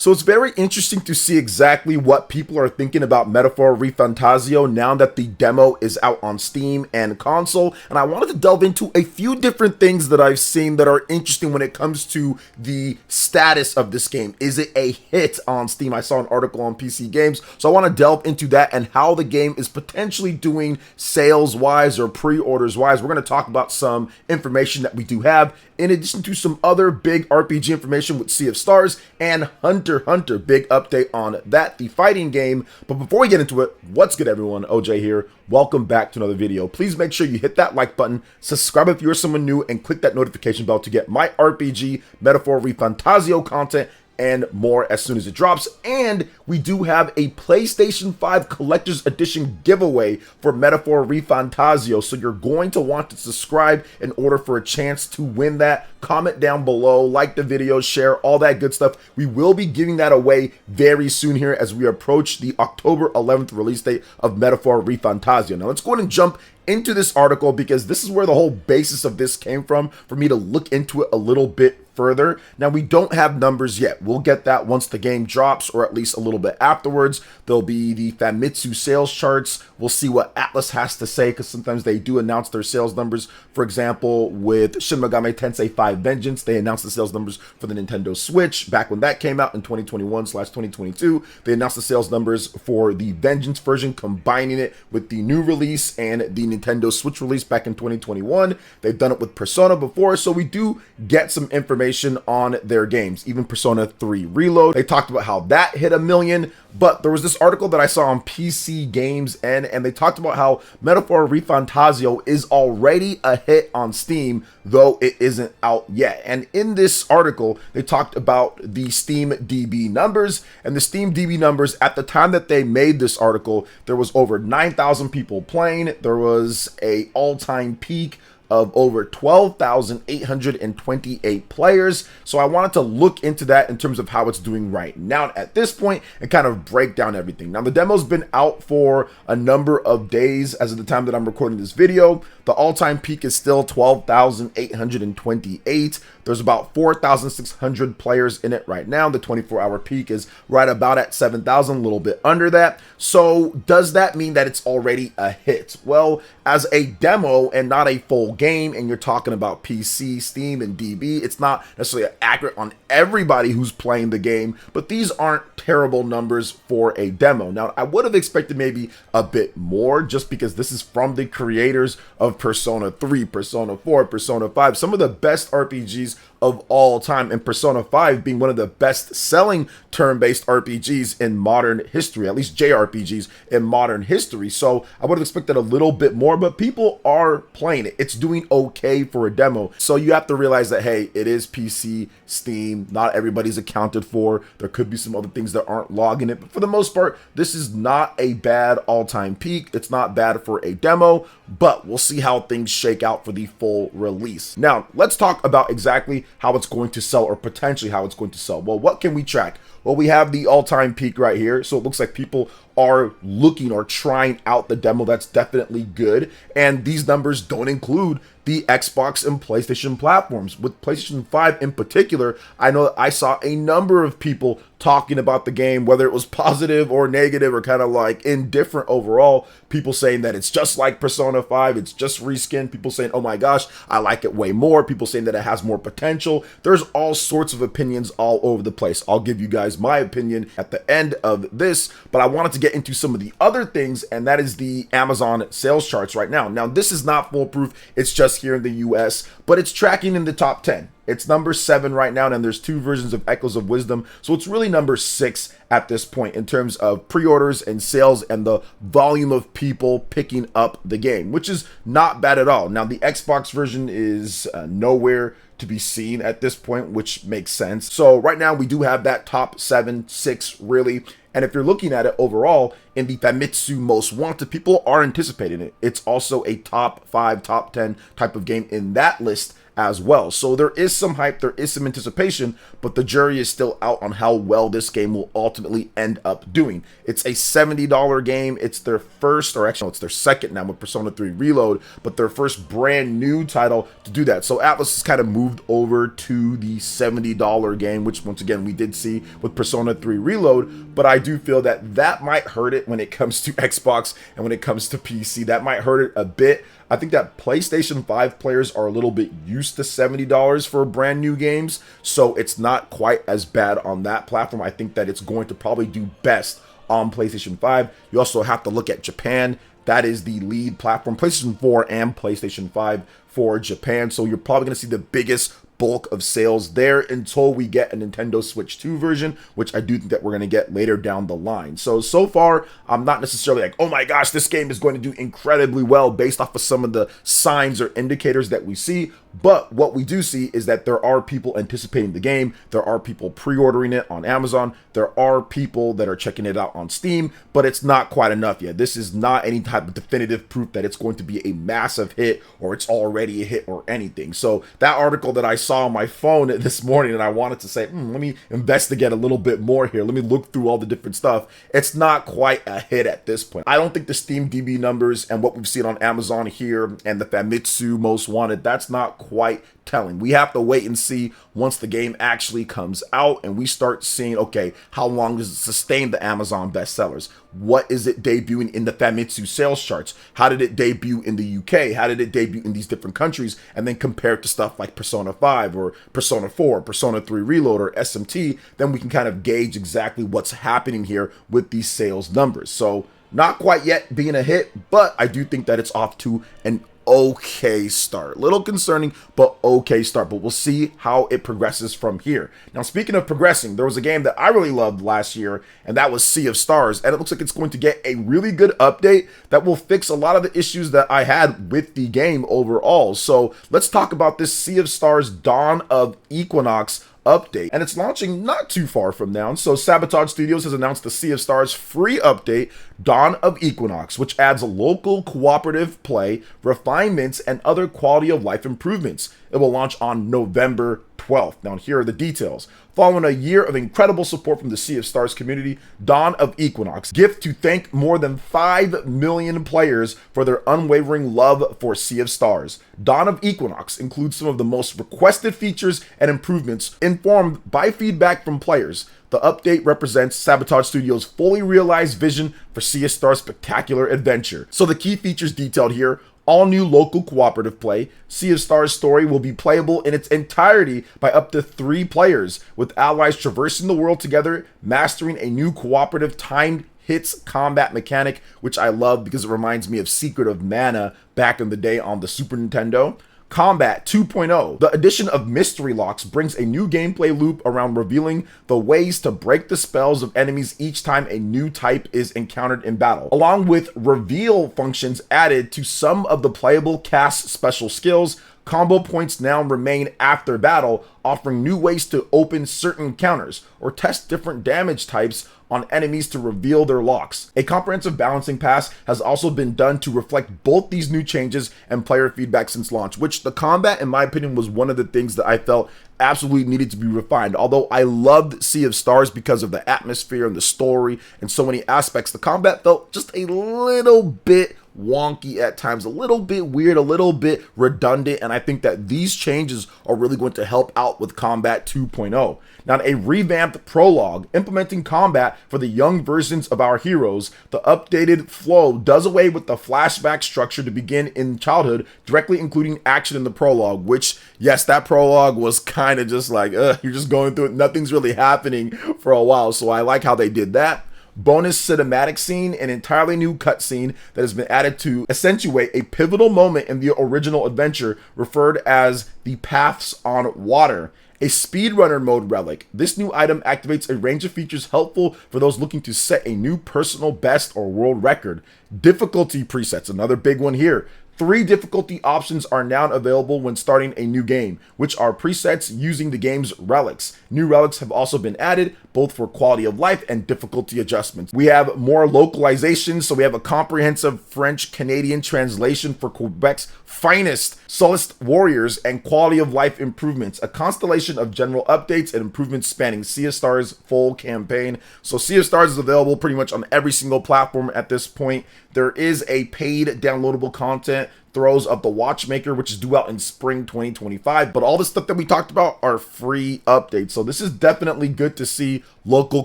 So it's very interesting to see exactly what people are thinking about Metaphor ReFantazio now that the demo is out on Steam and console, and I wanted to delve into a few different things that I've seen that are interesting when it comes to the status of this game. Is it a hit on Steam? I saw an article on PC Games, so I want to delve into that and how the game is potentially doing sales-wise or pre-orders-wise. We're going to talk about some information that we do have, in addition to some other big RPG information with Sea of Stars and Hunter x Hunter. Big update on that, the fighting game. But before we get into it, what's good everyone? OJ here. Welcome back to another video. Please make sure you hit that like button, subscribe if you're someone new, and click that notification bell to get my RPG Metaphor ReFantazio content and more as soon as it drops. And we do have a PlayStation 5 Collector's Edition giveaway for Metaphor ReFantazio, so you're going to want to subscribe in order for a chance to win that. Comment down below, like the video, share, all that good stuff. We will be giving that away very soon here as we approach the October 11th release date of Metaphor ReFantazio. Now let's go ahead and jump into this article, because this is where the whole basis of this came from, for me to look into it a little bit further. Now, we don't have numbers yet. We'll get that once the game drops, or at least a little bit afterwards. There'll be the Famitsu sales charts. We'll see what Atlas has to say, because sometimes they do announce their sales numbers. For example, with Shin Megami Tensei 5 Vengeance, they announced the sales numbers for the Nintendo Switch back when that came out in 2021/2022. They announced the sales numbers for the Vengeance version, combining it with the new release and the Nintendo Switch release back in 2021. They've done it with Persona before, so we do get some information on their games. Even Persona 3 Reload, they talked about how that hit 1 million. But there was this article that I saw on PC Games, and they talked about how Metaphor ReFantazio is already a hit on Steam, though it isn't out yet. And in this article, they talked about the Steam DB numbers, and the Steam DB numbers at the time that they made this article, there was over 9,000 people playing. There was a all-time peak of over 12,828 players. So I wanted to look into that in terms of how it's doing right now at this point and kind of break down everything. Now, the demo's been out for a number of days as of the time that I'm recording this video. The all-time peak is still 12,828. There's about 4,600 players in it right now. The 24-hour peak is right about at 7,000, a little bit under that. So does that mean that it's already a hit? Well, as a demo and not a full game, and you're talking about PC, Steam, and DB, it's not necessarily accurate on everybody who's playing the game, but these aren't terrible numbers for a demo. Now, I would have expected maybe a bit more, just because this is from the creators of Persona 3, Persona 4, Persona 5, some of the best RPGs of all time, and Persona 5 being one of the best-selling turn-based RPGs in modern history, at least JRPGs in modern history. So I would have expected a little bit more, but people are playing it. It's doing okay for a demo. So you have to realize that, hey, it is PC, Steam, not everybody's accounted for. There could be some other things that aren't logging it, but for the most part, this is not a bad all-time peak. It's not bad for a demo, but we'll see how things shake out for the full release. Now, let's talk about exactly how it's going to sell, or potentially how it's going to sell. Well, what can we track? Well, we have the all-time peak right here, so it looks like people are looking or trying out the demo. That's definitely good, and these numbers don't include the Xbox and PlayStation platforms. With PlayStation 5 in particular, I know that I saw a number of people talking about the game, whether it was positive or negative or kind of like indifferent overall. People saying that it's just like Persona 5, it's just reskin. People saying, oh my gosh, I like it way more. People saying that it has more potential. There's all sorts of opinions all over the place. I'll give you guys my opinion at the end of this, but I wanted to get into some of the other things, and that is the Amazon sales charts right now. Now, this is not foolproof. It's just here in the US, but it's tracking in the top 10. It's number 7 right now, and there's 2 versions of Echoes of Wisdom, so it's really number 6 at this point in terms of pre-orders and sales and the volume of people picking up the game, which is not bad at all. Now, the Xbox version is nowhere to be seen at this point, which makes sense. So right now we do have that top 7, 6 really. And if you're looking at it overall in the Famitsu Most Wanted, people are anticipating it. It's also a top 5, top 10 type of game in that list as well. So there is some hype, there is some anticipation, but the jury is still out on how well this game will ultimately end up doing. It's a $70 game. It's their first, or actually no, it's their second now with Persona 3 Reload, but their first brand new title to do that. So Atlas has kind of moved over to the $70 game, which once again we did see with Persona 3 Reload, but I do feel that that might hurt it when it comes to Xbox and when it comes to PC. That might hurt it a bit. I think that PlayStation 5 players are a little bit used to $70 for brand new games, so it's not quite as bad on that platform. I think that it's going to probably do best on PlayStation 5. You also have to look at Japan. That is the lead platform, PlayStation 4 and PlayStation 5 for Japan, so you're probably going to see the biggest bulk of sales there until we get a Nintendo Switch 2 version, which I do think that we're going to get later down the line. So far, I'm not necessarily like, oh my gosh, this game is going to do incredibly well based off of some of the signs or indicators that we see. But what we do see is that there are people anticipating the game. There are people pre-ordering it on Amazon. There are people that are checking it out on Steam, but it's not quite enough yet. This is not any type of definitive proof that it's going to be a massive hit or it's already a hit or anything. So that article that I saw on my phone this morning and I wanted to say, let me investigate a little bit more here. Let me look through all the different stuff. It's not quite a hit at this point. I don't think the Steam DB numbers and what we've seen on Amazon here and the Famitsu Most Wanted, that's not quite telling. We have to wait and see once the game actually comes out and we start seeing, okay, how long does it sustain the Amazon bestsellers? What is it debuting in the Famitsu sales charts? How did it debut in the UK? How did it debut in these different countries? And then compare it to stuff like Persona 5 or Persona 4, Persona 3 Reload or SMT, then we can kind of gauge exactly what's happening here with these sales numbers. So not quite yet being a hit, but I do think that it's off to an okay start. Little concerning, but okay start. But we'll see how it progresses from here. Now, speaking of progressing, there was a game that I really loved last year, and that was Sea of Stars. And it looks like it's going to get a really good update that will fix a lot of the issues that I had with the game overall. So let's talk about this Sea of Stars Dawn of Equinox update, and it's launching not too far from now. So Sabotage Studios has announced the Sea of Stars free update, Dawn of Equinox, which adds local cooperative play, refinements, and other quality of life improvements. It will launch on November 12th. Now, here are the details. Following a year of incredible support from the Sea of Stars community, Dawn of Equinox gift to thank more than 5 million players for their unwavering love for Sea of Stars. Dawn of Equinox includes some of the most requested features and improvements informed by feedback from players. The update represents Sabotage Studios' fully realized vision for Sea of Stars' spectacular adventure. So the key features detailed here: all new local cooperative play. Sea of Stars story will be playable in its entirety by up to 3 players, with allies traversing the world together, mastering a new cooperative timed hits combat mechanic, which I love because it reminds me of Secret of Mana back in the day on the Super Nintendo. Combat 2.0. The addition of mystery locks brings a new gameplay loop around revealing the ways to break the spells of enemies each time a new type is encountered in battle, along with reveal functions added to some of the playable cast special skills. Combo points now remain after battle, offering new ways to open certain encounters or test different damage types on enemies to reveal their locks. A comprehensive balancing pass has also been done to reflect both these new changes and player feedback since launch, which the combat, in my opinion, was one of the things that I felt absolutely needed to be refined. Although I loved Sea of Stars because of the atmosphere and the story and so many aspects, the combat felt just a little bit wonky at times, a little bit weird, a little bit redundant, and I think that these changes are really going to help out with Combat 2.0. Now, a revamped prologue implementing combat for the young versions of our heroes. The updated flow does away with the flashback structure to begin in childhood, directly including action in the prologue, which, yes, that prologue was kind of just like, you're just going through it, nothing's really happening for a while, so I like how they did that. Bonus cinematic scene, an entirely new cutscene that has been added to accentuate a pivotal moment in the original adventure, referred as the Paths on Water. A speedrunner mode relic. This new item activates a range of features helpful for those looking to set a new personal best or world record. Difficulty presets, another big one here. 3 difficulty options are now available when starting a new game, which are presets using the game's relics. New relics have also been added, both for quality of life and difficulty adjustments. We have more localization, so we have a comprehensive French-Canadian translation for Quebec's finest Solist warriors and quality of life improvements, a constellation of general updates and improvements spanning Sea of Stars full campaign. So Sea of Stars is available pretty much on every single platform at this point. There is a paid downloadable content, Throes of the Watchmaker, which is due out in spring 2025. But all the stuff that we talked about are free updates. So this is definitely good to see. Local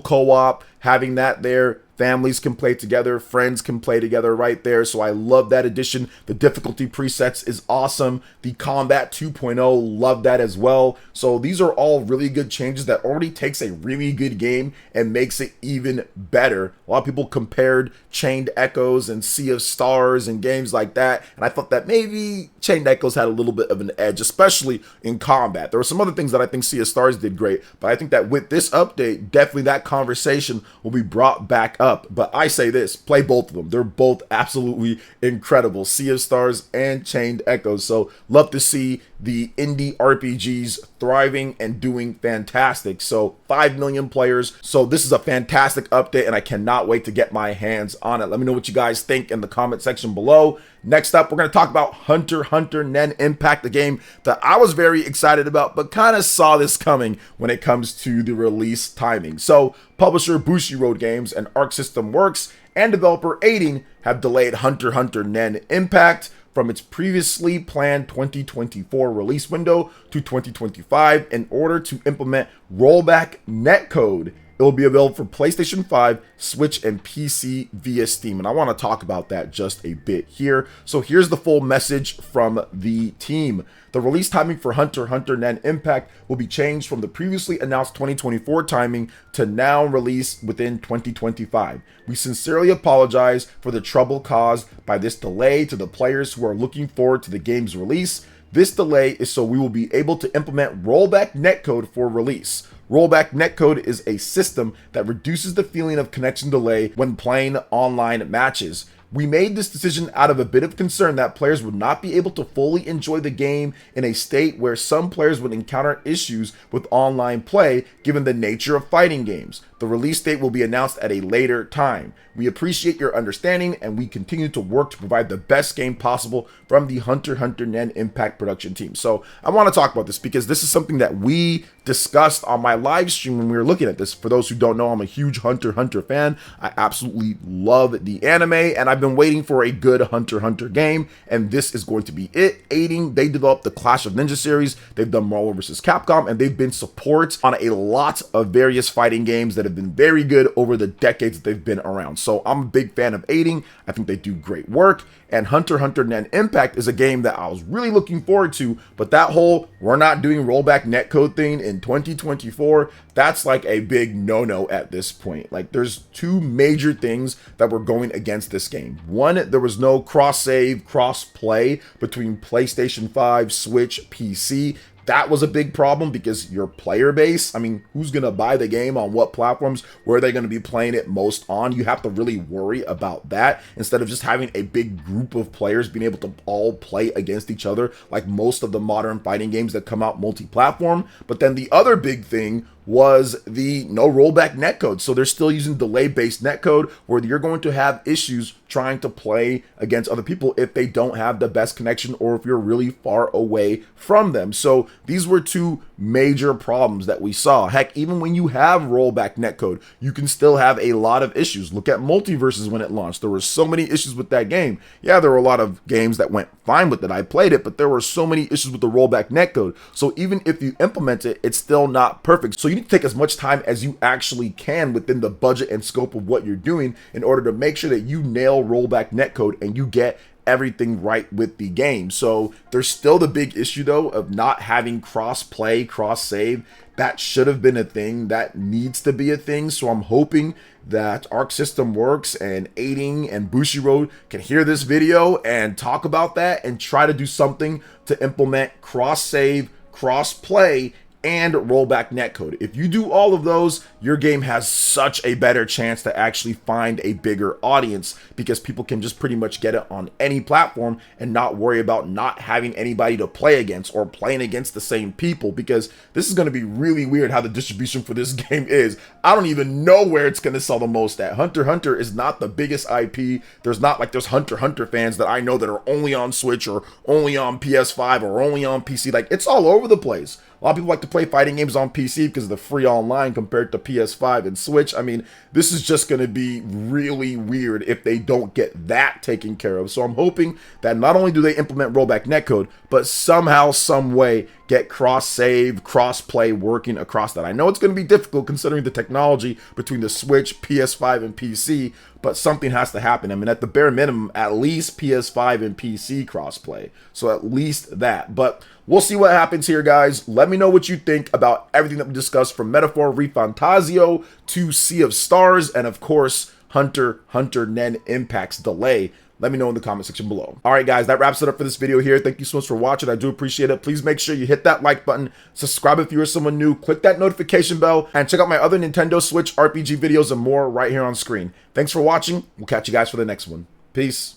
co-op, having that there. Families can play together, friends can play together right there. So I love that addition. The difficulty presets is awesome. The Combat 2.0, love that as well. So these are all really good changes that already takes a really good game and makes it even better. A lot of people compared Chained Echoes and Sea of Stars and games like that, and I thought that maybe Chained Echoes had a little bit of an edge, especially in combat. There were some other things that I think Sea of Stars did great, but I think that with this update, definitely that conversation will be brought back up. But I say this, play both of them. They're both absolutely incredible, Sea of Stars and Chained Echoes. So love to see the indie RPGs thriving and doing fantastic. So 5 million players. So this is a fantastic update and I cannot wait to get my hands on it. Let me know what you guys think in the comment section below. Next up, we're going to talk about Hunter x Hunter Nen Impact, the game that I was very excited about, but kind of saw this coming when it comes to the release timing. So publisher Bushiroad Games and Arc System Works and developer Aiding have delayed Hunter x Hunter Nen Impact from its previously planned 2024 release window to 2025 in order to implement rollback netcode. It will be available for PlayStation 5, Switch, and PC via Steam. And I want to talk about that just a bit here. So here's the full message from the team. The release timing for Hunter x Hunter Nen Impact will be changed from the previously announced 2024 timing to now release within 2025. We sincerely apologize for the trouble caused by this delay to the players who are looking forward to the game's release. This delay is so we will be able to implement rollback netcode for release. Rollback netcode is a system that reduces the feeling of connection delay when playing online matches. We made this decision out of a bit of concern that players would not be able to fully enjoy the game in a state where some players would encounter issues with online play given the nature of fighting games. The release date will be announced at a later time. We appreciate your understanding and we continue to work to provide the best game possible from the Hunter x Hunter Nen Impact production team. So I want to talk about this because this is something that we discussed on my live stream when we were looking at this. For those who don't know, I'm a huge Hunter x Hunter fan. I absolutely love the anime and I've been waiting for a good Hunter x Hunter game, and this is going to be it. Aiding, they developed the Clash of Ninja series, they've done Marvel vs. Capcom, and they've been support on a lot of various fighting games that have been very good over the decades that they've been around. So I'm a big fan of Aiding. I think they do great work. And Hunter x Hunter Nen Impact is a game that I was really looking forward to, but that whole we're not doing rollback netcode thing in 2024, that's like a big no-no at this point. Like there's two major things that were going against this game. One, there was no cross-save, cross-play between PlayStation 5, Switch, PC. That was a big problem because your player base, I mean, who's going to buy the game on what platforms? Where are they going to be playing it most on? You have to really worry about that instead of just having a big group of players being able to all play against each other like most of the modern fighting games that come out multi-platform. But then the other big thing was the no rollback netcode. So they're still using delay-based netcode where you're going to have issues trying to play against other people if they don't have the best connection or if you're really far away from them. So these were two major problems that we saw. Heck, even when you have rollback netcode, you can still have a lot of issues. Look at Multiverses when it launched. There were so many issues with that game. Yeah, there were a lot of games that went fine with it. I played it, but there were so many issues with the rollback netcode. So even if you implement it, it's still not perfect. So you need to take as much time as you actually can within the budget and scope of what you're doing in order to make sure that you nail rollback netcode and you get everything right with the game. So there's still the big issue though of not having cross play, cross save. That should have been a thing. That needs to be a thing. So I'm hoping that Arc System Works and Aiding and Bushiroad can hear this video and talk about that and try to do something to implement cross save, cross play, and rollback netcode. If you do all of those, your game has such a better chance to actually find a bigger audience, because people can just pretty much get it on any platform and not worry about not having anybody to play against or playing against the same people, because this is going to be really weird how the distribution for this game is. I don't even know where it's going to sell the most at. Hunter x Hunter is not the biggest IP. There's not like there's Hunter x Hunter fans that I know that are only on Switch or only on PS5 or only on PC. Like, it's all over the place. A lot of people like to play fighting games on PC because of the free online compared to PS5 and Switch. I mean, this is just going to be really weird if they don't get that taken care of. So I'm hoping that not only do they implement rollback netcode, but somehow, some way, get cross-save, cross-play working across that. I know it's going to be difficult considering the technology between the Switch, PS5, and PC, but something has to happen. I mean, at the bare minimum, at least PS5 and PC crossplay. So at least that. But we'll see what happens here, guys. Let me know what you think about everything that we discussed, from Metaphor ReFantazio to Sea of Stars, and of course, Hunter x Hunter Nen Impact's delay. Let me know in the comment section below. All right, guys, that wraps it up for this video here. Thank you so much for watching. I do appreciate it. Please make sure you hit that like button, subscribe if you are someone new, click that notification bell, and check out my other Nintendo Switch RPG videos and more right here on screen. Thanks for watching. We'll catch you guys for the next one. Peace.